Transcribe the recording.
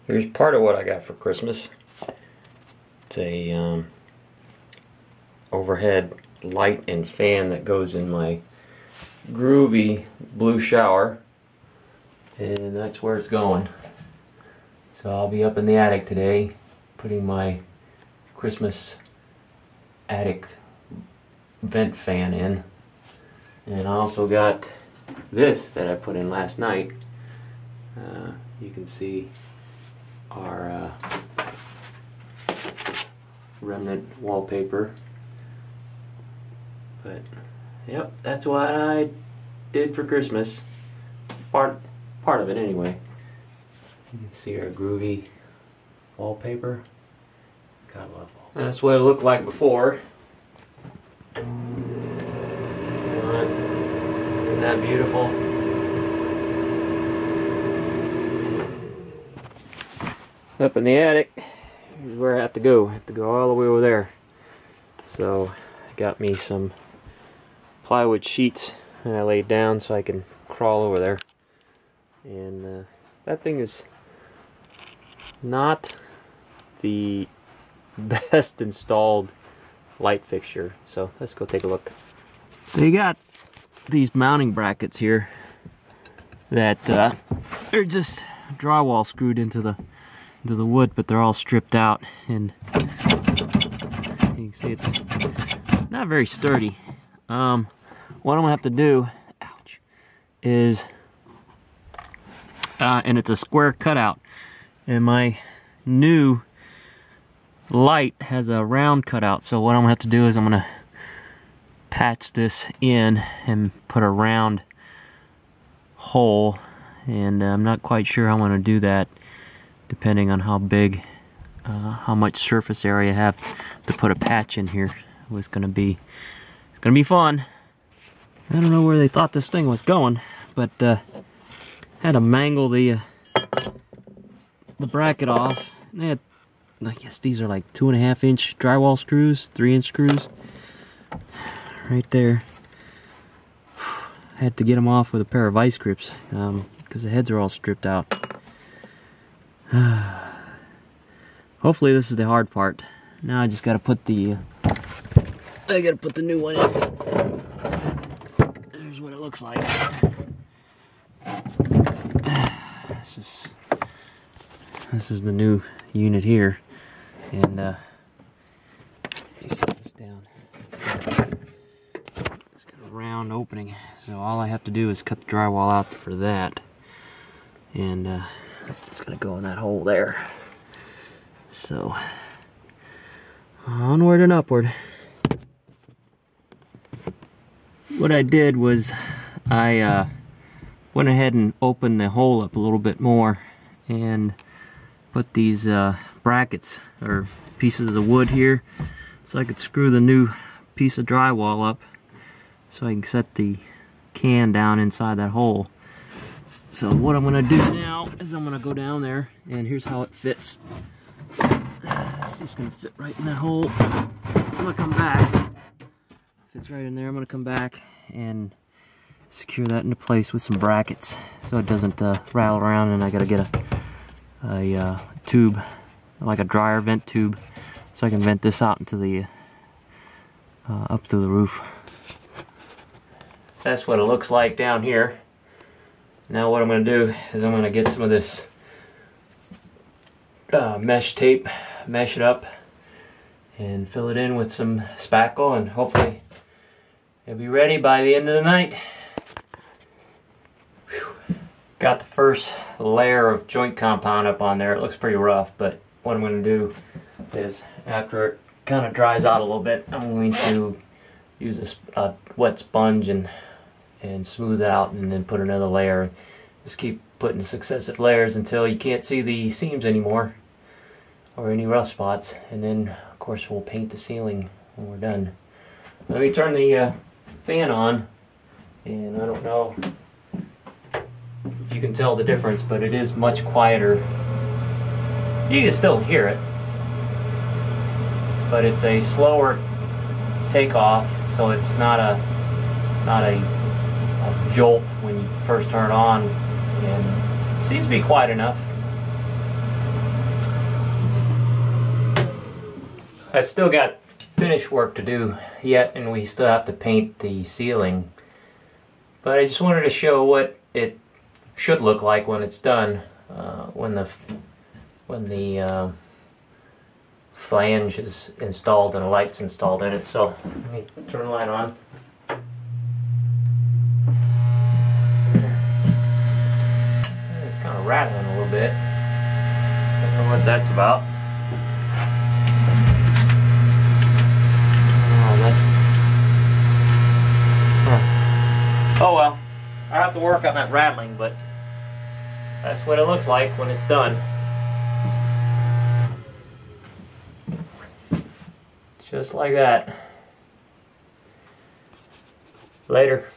Here's part of what I got for Christmas. It's a overhead light and fan that goes in my groovy blue shower, and that's where it's going. So I'll be up in the attic today putting my Christmas attic vent fan in. And I also got this that I put in last night. You can see our remnant wallpaper. But yep, that's what I did for Christmas. Part of it anyway. You can see our groovy wallpaper. God love wallpaper. That's what it looked like before. Isn't that beautiful? Up in the attic, here's where I have to go. I have to go all the way over there. So I got me some plywood sheets and I laid down so I can crawl over there. And that thing is not the best installed light fixture. So let's go take a look. They got these mounting brackets here that they're just drywall screwed into the wood, but they're all stripped out, and you can see it's not very sturdy. What I'm gonna have to do, ouch, is and it's a square cutout, and my new light has a round cutout, so what I'm gonna have to do is I'm gonna patch this in and put a round hole, and I'm not quite sure how I'm gonna do that, depending on how big, how much surface area I have to put a patch in here. It's gonna be fun. I don't know where they thought this thing was going, but had to mangle the bracket off. And they had, I guess these are like 2.5-inch drywall screws, 3-inch screws, right there. I had to get them off with a pair of vice grips because the heads are all stripped out. Hopefully this is the hard part. Now I just gotta put the new one in. There's what it looks like. This is the new unit here, and let me set this down. It's got a round opening, so all I have to do is cut the drywall out for that, and it's gonna go in that hole there. So onward and upward. What I did was I went ahead and opened the hole up a little bit more and put these brackets or pieces of wood here so I could screw the new piece of drywall up so I can set the can down inside that hole. So what I'm going to do now is I'm going to go down there, and here's how it fits. It's just going to fit right in that hole. I'm going to come back. Fits right in there. I'm going to come back and secure that into place with some brackets so it doesn't rattle around, and I got to get a tube, like a dryer vent tube, so I can vent this out into the up to the roof. That's what it looks like down here. Now what I'm going to do is I'm going to get some of this mesh tape, mesh it up, and fill it in with some spackle, and hopefully it'll be ready by the end of the night. Whew. Got the first layer of joint compound up on there. It looks pretty rough, but what I'm going to do is, after it kind of dries out a little bit, I'm going to use a wet sponge and smooth it out, and then put another layer. Just keep putting successive layers until you can't see the seams anymore or any rough spots, and then of course we'll paint the ceiling when we're done. Let me turn the fan on, and I don't know if you can tell the difference, but it is much quieter. You can still hear it, but it's a slower takeoff, so it's not a jolt when you first turn it on, and it seems to be quiet enough. I've still got finish work to do yet, and we still have to paint the ceiling. But I just wanted to show what it should look like when it's done, when the flange is installed and a light's installed in it. So let me turn the light on. It's kind of rattling a little bit. I don't know what that's about. Oh well, I have to work on that rattling, but that's what it looks like when it's done. Just like that. Later.